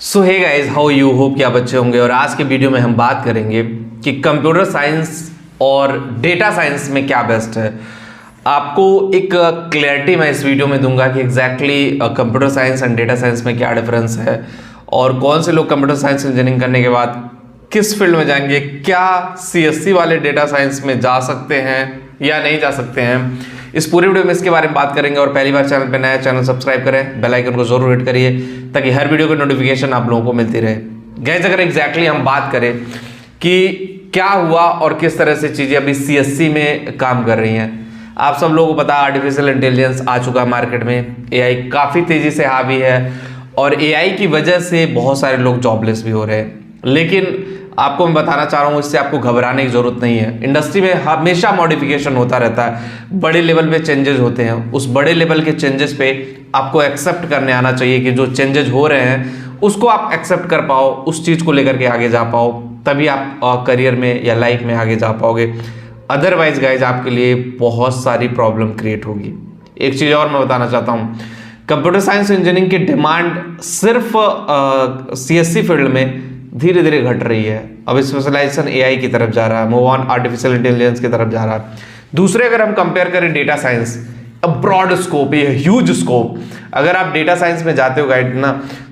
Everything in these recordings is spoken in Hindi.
So hey guys, how you, hope कि आप अच्छे होंगे। और आज के वीडियो में हम बात करेंगे कि कंप्यूटर साइंस और डेटा साइंस में क्या बेस्ट है। आपको एक क्लैरिटी मैं इस वीडियो में दूंगा कि exactly computer science and data science में क्या डिफरेंस है और कौन से लोग कंप्यूटर साइंस इंजीनियरिंग करने के बाद किस फील्ड में जाएंगे, क्या सीएससी वाले डेटा साइंस में जा सकते हैं या नहीं जा सकते हैं। इस पूरे वीडियो में इसके बारे में बात करेंगे। और पहली बार चैनल पे नया, चैनल सब्सक्राइब करें, बेल आइकन को जरूर हिट करिए ताकि हर वीडियो की नोटिफिकेशन आप लोगों को मिलती रहे। गाइस, अगर एग्जैक्टली हम बात करें कि क्या हुआ और किस तरह से चीजें अभी सीएससी में काम कर रही हैं, आप सब लोगों को पता है आर्टिफिशियल इंटेलिजेंस आ चुका है मार्केट में। एआई काफी तेजी से हावी है और एआई की वजह से बहुत सारे लोग जॉबलेस भी हो रहे हैं। लेकिन आपको मैं बताना चाह रहा हूँ, इससे आपको घबराने की जरूरत नहीं है। इंडस्ट्री में हमेशा मॉडिफिकेशन होता रहता है, बड़े लेवल पे चेंजेस होते हैं। उस बड़े लेवल के चेंजेस पे आपको एक्सेप्ट करने आना चाहिए कि जो चेंजेस हो रहे हैं उसको आप एक्सेप्ट कर पाओ, उस चीज को लेकर के आगे जा पाओ, तभी आप करियर में या लाइफ में आगे जा पाओगे। अदरवाइज गाइज आपके लिए बहुत सारी प्रॉब्लम क्रिएट होगी। एक चीज और मैं बताना चाहता हूँ, कंप्यूटर साइंस इंजीनियरिंग की डिमांड सिर्फ सीएससी फील्ड में धीरे धीरे घट रही है। अब स्पेशलाइजेशन एआई की तरफ जा रहा है, मूव ऑन आर्टिफिशियल इंटेलिजेंस की तरफ जा रहा है। दूसरे अगर हम कंपेयर करें डेटा साइंस, ब्रॉड स्कोप, ये ह्यूज स्कोप। अगर आप डेटा साइंस में जाते हो गाइड ना,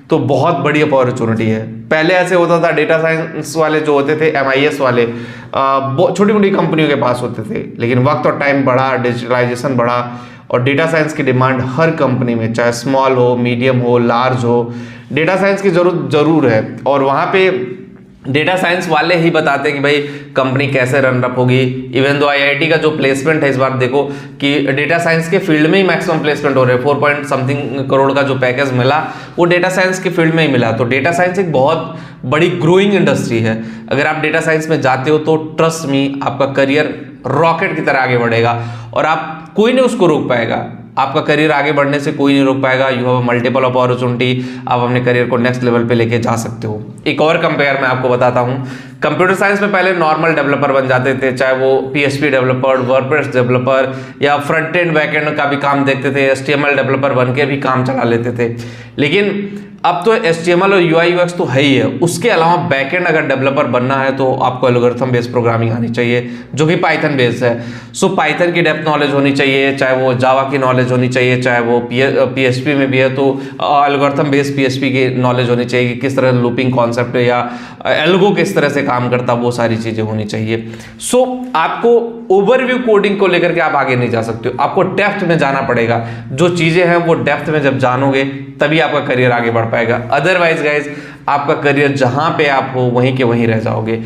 तो बहुत बड़ी अपॉर्चुनिटी है। पहले ऐसे होता था, डेटा साइंस वाले जो होते थे, एमआईएस वाले छोटी मोटी कंपनियों के पास होते थे। लेकिन वक्त और टाइम बढ़ा, डिजिटलाइजेशन बढ़ा और डेटा साइंस की डिमांड हर कंपनी में, चाहे स्मॉल हो, मीडियम हो, लार्ज हो, डेटा साइंस की जरूरत जरूर है। और वहाँ पे डेटा साइंस वाले ही बताते हैं कि भाई कंपनी कैसे रन अप होगी। इवन दो आईआईटी का जो प्लेसमेंट है, इस बार देखो कि डेटा साइंस के फील्ड में ही मैक्सिमम प्लेसमेंट हो रहे हैं। 4 पॉइंट समथिंग करोड़ का जो पैकेज मिला वो डेटा साइंस के फील्ड में ही मिला। तो डेटा साइंस एक बहुत बड़ी ग्रोइंग इंडस्ट्री है। अगर आप डेटा साइंस में जाते हो तो ट्रस्ट मी, आपका करियर रॉकेट की तरह आगे बढ़ेगा और आप कोई नहीं उसको रोक पाएगा। आपका करियर आगे बढ़ने से कोई नहीं रोक पाएगा। यू हैव मल्टीपल अपॉर्चुनिटी, आप अपने करियर को नेक्स्ट लेवल पे लेके जा सकते हो। एक और कंपेयर मैं आपको बताता हूँ, कंप्यूटर साइंस में पहले नॉर्मल डेवलपर बन जाते थे, चाहे वो पीएचपी डेवलपर, वर्डप्रेस डेवलपर या फ्रंट एंड बैक एंड का भी काम देखते थे, एचटीएमएल डेवलपर बन के भी काम चला लेते थे। लेकिन अब तो एचटीएमएल और यूआई यूएक्स तो है ही है, उसके अलावा बैकएंड अगर डेवलपर बनना है तो आपको एल्गोरिथम बेस्ड प्रोग्रामिंग आनी चाहिए, जो कि पाइथन बेस्ड है। सो पाइथन की डेप्थ नॉलेज होनी चाहिए, चाहे वो जावा की नॉलेज होनी चाहिए, चाहे वो पीएचपी में भी है तो एल्गोरिथम बेस्ड पीएचपी की नॉलेज होनी चाहिए कि किस तरह लूपिंग कॉन्सेप्ट या एल्गो किस तरह से काम करता, वो सारी चीजें होनी चाहिए। सो आपको ओवरव्यू कोडिंग को लेकर के आप आगे नहीं जा सकते हो, आपको डेप्थ में जाना पड़ेगा। जो चीजें हैं वो डेप्थ में जब जानोगे तभी आपका करियर आगे बढ़ पाएगा। अदरवाइज गाइज आपका करियर जहां पे आप हो वहीं के वहीं रह जाओगे।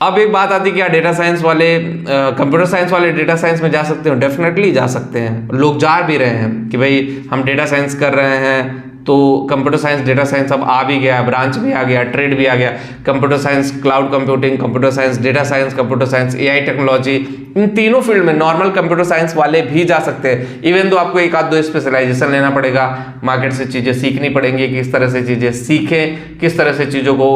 अब एक बात आती है, क्या डेटा साइंस वाले कंप्यूटर साइंस वाले डेटा साइंस में जा सकते हो? डेफिनेटली जा सकते हैं, लोग जा भी रहे हैं कि भाई हम डेटा साइंस कर रहे हैं तो कंप्यूटर साइंस डेटा साइंस अब आ भी गया, ब्रांच भी आ गया, ट्रेड भी आ गया। Computer science cloud computing, computer science data science, computer science AI technology, इन तीनों फील्ड में नॉर्मल कंप्यूटर साइंस वाले भी जा सकते हैं। इवन तो आपको एक आध दो स्पेशलाइजेशन लेना पड़ेगा, मार्केट से चीजें सीखनी पड़ेंगी, किस तरह से चीजें सीखें, किस तरह से चीजों को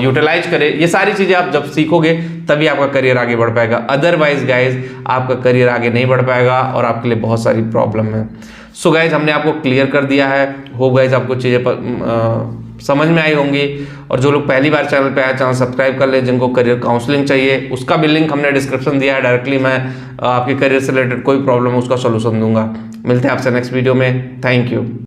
यूटिलाइज करें। ये सारी चीजें आप जब सीखोगे तभी आपका करियर आगे बढ़ पाएगा। अदरवाइज गाइज आपका करियर आगे नहीं बढ़ पाएगा और आपके लिए बहुत सारी प्रॉब्लम है। सो गाइज हमने आपको क्लियर कर दिया है। होप गाइज आपको चीज़ें समझ में आई होंगी। और जो लोग पहली बार चैनल पे आए, चैनल सब्सक्राइब कर ले। जिनको करियर काउंसलिंग चाहिए उसका भी लिंक हमने डिस्क्रिप्शन दिया है, डायरेक्टली मैं आपके करियर से रिलेटेड कोई प्रॉब्लम है उसका सोल्यूशन दूंगा। मिलते हैं आपसे नेक्स्ट वीडियो में। Thank you.